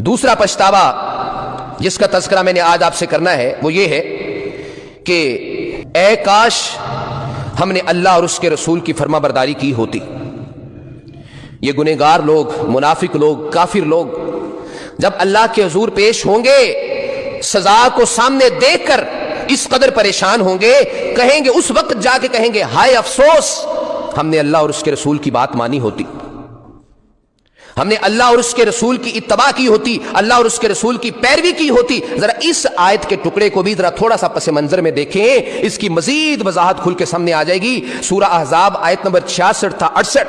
दूसरा पछतावा जिसका तज़किरा मैंने आज आपसे करना है वो ये है कि ऐ काश हमने अल्लाह और उसके रसूल की फर्माबरदारी की होती। ये गुनहगार लोग, मुनाफिक लोग, काफिर लोग जब अल्लाह के हुजूर पेश होंगे, सजा को सामने देखकर इस कदर परेशान होंगे, कहेंगे, उस वक्त जाके कहेंगे, हाय अफसोस हमने अल्लाह और उसके रसूल की बात मानी होती, हमने अल्लाह और उसके रसूल की इत्तबा की होती, अल्लाह और उसके रसूल की पैरवी की होती। जरा इस आयत के टुकड़े को भी जरा थोड़ा सा पस मंजर में देखें, इसकी मजीद वजाहत खुल के सामने आ जाएगी। सूरह अहज़ाब आयत नंबर 66 था 68,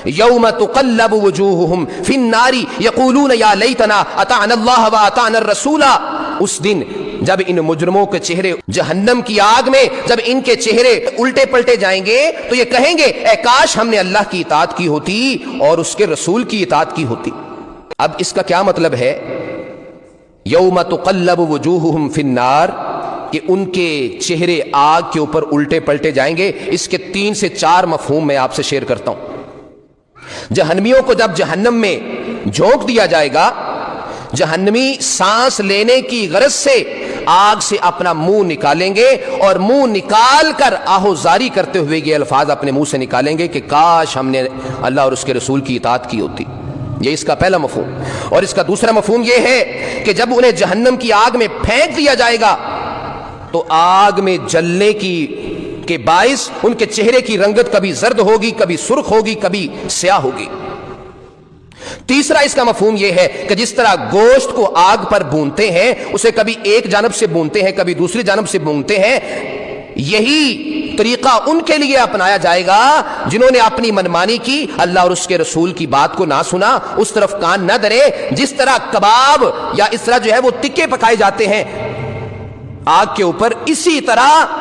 यौम तुक़ल्लबु वजूहुहुम फिन्नारी यक़ूलून या लैतना अताअना अल्लाह व अताअना रसूला। उस दिन जब इन मुजरिमों के चेहरे जहन्नम की आग में, जब इनके चेहरे उल्टे पलटे जाएंगे तो ये कहेंगे, ऐ काश हमने अल्लाह की इताअत की होती और उसके रसूल की इताअत की होती। अब इसका क्या मतलब है, यौम तुक़ल्लबु वजूहुहुम फिन्नार, कि उनके चेहरे आग के ऊपर उल्टे पलटे जाएंगे। इसके 3 से 4 मफहूम मैं आपसे शेयर करता हूं। जहन्नमियों को जब जहन्नम में झोंक दिया जाएगा, जहन्नमी सांस लेने की गरज से आग से अपना मुंह निकालेंगे और मुंह निकाल कर आहोजारी करते हुए ये अल्फाज अपने मुंह से निकालेंगे कि काश हमने अल्लाह और उसके रसूल की इताअत की होती। ये इसका पहला मफहूम। और इसका दूसरा मफहूम ये है कि जब उन्हें जहन्नम की आग में फेंक दिया जाएगा तो आग में जलने के बाइस उनके चेहरे की रंगत कभी जर्द होगी, कभी सुर्ख होगी, कभी स्याह होगी। तीसरा इसका मफहूम यह है कि जिस तरह गोश्त को आग पर भूनते हैं, उसे कभी एक जानब से भूनते हैं, कभी दूसरी जानब से भूनते हैं, यही तरीका उनके लिए अपनाया जाएगा जिन्होंने अपनी मनमानी की, अल्लाह और उसके रसूल की बात को ना सुना, उस तरफ कान न धरे। जिस तरह कबाब या इस तरह जो है वो टिक्के पकाए जाते हैं आग के ऊपर, इसी तरह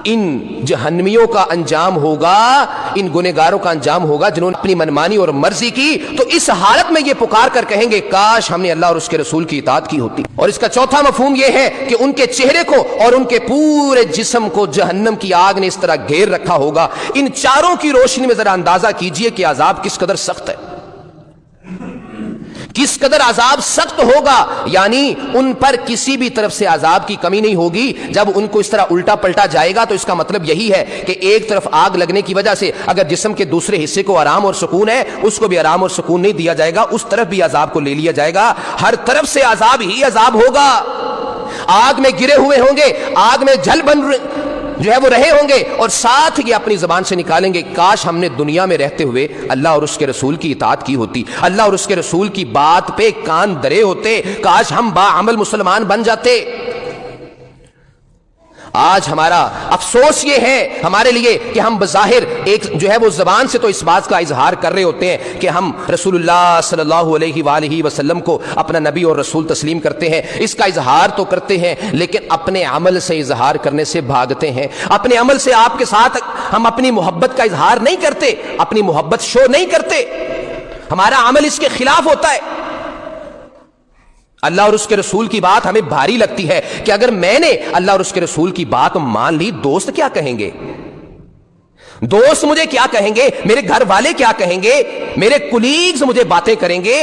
इन जहन्नमियों का अंजाम होगा, इन गुनहगारों का अंजाम होगा जिन्होंने अपनी मनमानी और मर्जी की। तो इस हालत में ये पुकार कर कहेंगे, काश हमने अल्लाह और उसके रसूल की इताअत की होती। और इसका चौथा मफहूम यह है कि उनके चेहरे को और उनके पूरे जिस्म को जहन्नम की आग ने इस तरह घेर रखा होगा। इन चारों की रोशनी में जरा अंदाजा कीजिए कि अजाब किस कदर सख्त है, किस कदर अजाब सख्त होगा। यानी उन पर किसी भी तरफ से अजाब की कमी नहीं होगी। जब उनको इस तरह उल्टा पलटा जाएगा तो इसका मतलब यही है कि एक तरफ आग लगने की वजह से अगर जिस्म के दूसरे हिस्से को आराम और सुकून है, उसको भी आराम और सुकून नहीं दिया जाएगा, उस तरफ भी अजाब को ले लिया जाएगा। हर तरफ से अजाब ही अजाब होगा। आग में गिरे हुए होंगे, आग में जल बन जो है वो रहे होंगे, और साथ ये अपनी जबान से निकालेंगे, काश हमने दुनिया में रहते हुए अल्लाह और उसके रसूल की इताअत की होती, अल्लाह और उसके रसूल की बात पे कान धरे होते, काश हम बाअमल मुसलमान बन जाते। आज हमारा अफसोस ये है हमारे लिए कि हम बज़ाहिर एक जो है वो ज़बान से तो इस बात का इजहार कर रहे होते हैं कि हम रसूलुल्लाह सल्लल्लाहु अलैहि वसल्लम को अपना नबी और रसूल तस्लीम करते हैं, इसका इजहार तो करते हैं, लेकिन अपने अमल से इजहार करने से भागते हैं। अपने अमल से आपके साथ हम अपनी मोहब्बत का इजहार नहीं करते, अपनी मोहब्बत शो नहीं करते, हमारा अमल इसके खिलाफ होता है। अल्लाह और उसके रसूल की बात हमें भारी लगती है कि अगर मैंने अल्लाह और उसके रसूल की बात मान ली, दोस्त क्या कहेंगे, दोस्त मुझे क्या कहेंगे, मेरे घर वाले क्या कहेंगे, मेरे कुलीग्स मुझे बातें करेंगे,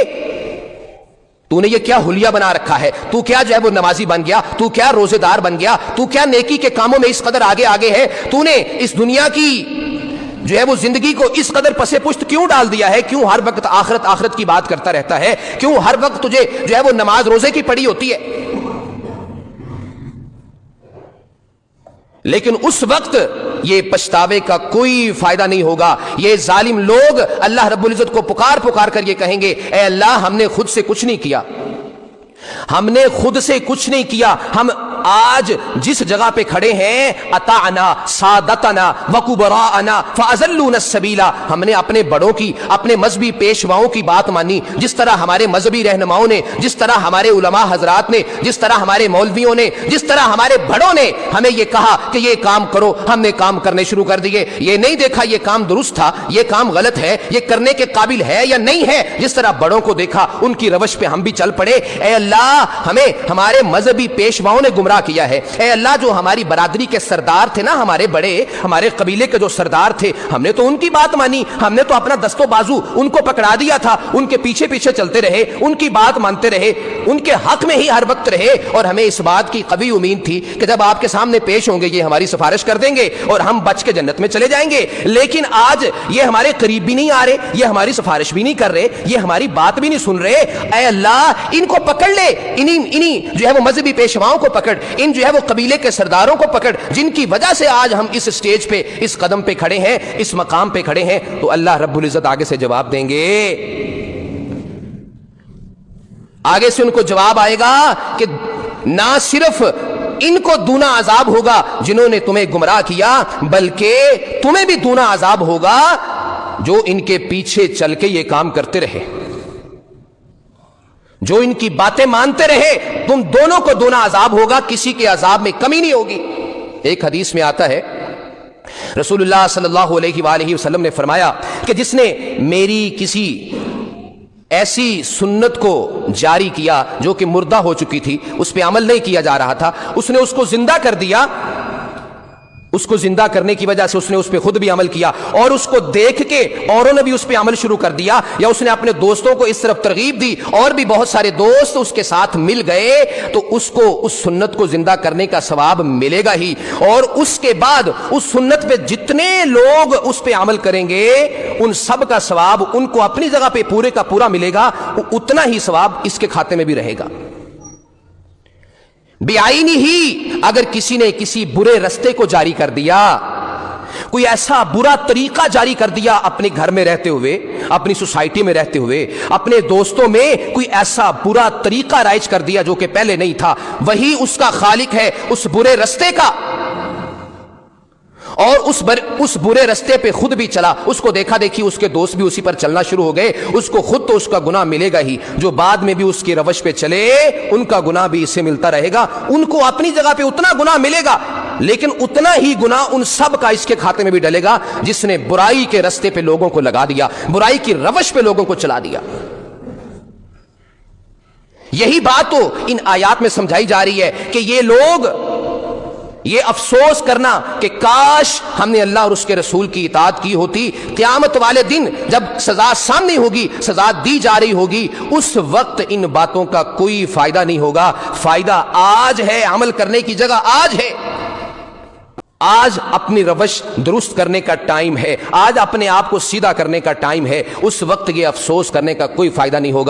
तूने ये क्या हुलिया बना रखा है, तू क्या जो है वो नमाजी बन गया, तू क्या रोजेदार बन गया, तू क्या नेकी के कामों में इस कदर आगे आगे है, तूने इस दुनिया की जो है वो जिंदगी को इस कदर पसे पुश्त क्यों डाल दिया है, क्यों हर वक्त आखिरत आखिरत की बात करता रहता है, क्यों हर वक्त तुझे जो है वो नमाज रोजे की पड़ी होती है। लेकिन उस वक्त ये पछतावे का कोई फायदा नहीं होगा। ये जालिम लोग अल्लाह रब्बुल इज्जत को पुकार पुकार कर ये कहेंगे, ए अल्लाह हमने खुद से कुछ नहीं किया, हमने खुद से कुछ नहीं किया, हम आज जिस जगह पे खड़े हैं, अताअना सादतना वकुबराअना फअज़ल्लूना सबीला, हमने अपने बड़ों की, अपने मजहबी पेशवाओं की बात मानी, जिस तरह हमारे मजहबी रहनुमाओं ने, जिस तरह हमारे उलमा हजरात ने, जिस तरह हमारे मौलवियों ने, जिस तरह हमारे बड़ों ने हमें ये कहा कि ये काम करो, हमने काम करने शुरू कर दिए। ये नहीं देखा ये काम दुरुस्त था, ये काम गलत है, ये करने के काबिल है या नहीं है, जिस तरह बड़ों को देखा उनकी रवश पे हम भी चल पड़े। ए अल्लाह, हमें हमारे मजहबी पेशवाओं ने गुमराह گمراہ کیا ہے۔ اے اللہ جو ہماری برادری کے سردار تھے نا، ہمارے بڑے، ہمارے قبیلے کے جو سردار تھے، ہم نے تو ان کی بات مانی، ہم نے تو اپنا دست و بازو ان کو پکڑا دیا تھا، ان کے پیچھے پیچھے چلتے رہے، ان کی بات مانتے رہے، ان کے حق میں ہی ہر وقت رہے، اور ہمیں اس بات کی قوی امید تھی کہ جب آپ کے سامنے پیش ہوں گے یہ ہماری سفارش کر دیں گے اور ہم بچ کے جنت میں چلے جائیں گے۔ لیکن آج یہ ہمارے قریب بھی نہیں آ رہے، یہ ہماری سفارش بھی نہیں کر رہے، یہ ہماری بات بھی نہیں سن رہے۔ اے اللہ ان کو پکڑ لے، انہی جو ہے وہ مذہبی پیشواؤں کو پکڑ، ان جو ہے وہ قبیلے کے سرداروں کو پکڑ، جن کی وجہ سے آج ہم اس سٹیج پہ، اس قدم پہ کھڑے ہیں، اس مقام پہ کھڑے ہیں۔ تو اللہ رب العزت آگے سے جواب دیں گے، آگے سے ان کو جواب آئے گا کہ نہ صرف ان کو دونا عذاب ہوگا جنہوں نے تمہیں گمراہ کیا، بلکہ تمہیں بھی دونا عذاب ہوگا جو ان کے پیچھے چل کے یہ کام کرتے رہے، جو ان کی باتیں مانتے رہے، تم دونوں کو دونا عذاب ہوگا، کسی کے عذاب میں کمی نہیں ہوگی۔ ایک حدیث میں آتا ہے رسول اللہ صلی اللہ علیہ وآلہ وسلم نے فرمایا کہ جس نے میری کسی ایسی سنت کو جاری کیا جو کہ مردہ ہو چکی تھی، اس پہ عمل نہیں کیا جا رہا تھا، اس نے اس کو زندہ کر دیا، اس کو زندہ کرنے کی وجہ سے اس نے اس پہ خود بھی عمل کیا، اور اس کو دیکھ کے اوروں نے بھی اس پہ عمل شروع کر دیا، یا اس نے اپنے دوستوں کو اس طرف ترغیب دی اور بھی بہت سارے دوست اس کے ساتھ مل گئے، تو اس کو اس سنت کو زندہ کرنے کا ثواب ملے گا ہی، اور اس کے بعد اس سنت پہ جتنے لوگ اس پہ عمل کریں گے ان سب کا ثواب ان کو اپنی جگہ پہ پورے کا پورا ملے گا، اتنا ہی ثواب اس کے کھاتے میں بھی رہے گا۔ بعینی ہی اگر کسی نے کسی برے رستے کو جاری کر دیا، کوئی ایسا برا طریقہ جاری کر دیا، اپنے گھر میں رہتے ہوئے، اپنی سوسائٹی میں رہتے ہوئے، اپنے دوستوں میں کوئی ایسا برا طریقہ رائج کر دیا جو کہ پہلے نہیں تھا، وہی اس کا خالق ہے اس برے رستے کا، اور اس برے رستے پہ خود بھی چلا، اس کو دیکھا دیکھی اس کے دوست بھی اسی پر چلنا شروع ہو گئے، اس کو خود تو اس کا گناہ ملے گا ہی، جو بعد میں بھی اس کی روش پہ چلے ان کا گناہ بھی اس سے ملتا رہے گا، ان کو اپنی جگہ پہ اتنا گناہ ملے گا، لیکن اتنا ہی گناہ ان سب کا اس کے کھاتے میں بھی ڈلے گا جس نے برائی کے رستے پہ لوگوں کو لگا دیا، برائی کی روش پہ لوگوں کو چلا دیا۔ یہی بات تو ان آیات میں سمجھائی جا رہی ہے کہ یہ لوگ یہ افسوس کرنا کہ کاش ہم نے اللہ اور اس کے رسول کی اطاعت کی ہوتی، قیامت والے دن جب سزا سامنے ہوگی، سزا دی جا رہی ہوگی، اس وقت ان باتوں کا کوئی فائدہ نہیں ہوگا، فائدہ آج ہے، عمل کرنے کی جگہ آج ہے، آج اپنی روش درست کرنے کا ٹائم ہے، آج اپنے آپ کو سیدھا کرنے کا ٹائم ہے، اس وقت یہ افسوس کرنے کا کوئی فائدہ نہیں ہوگا۔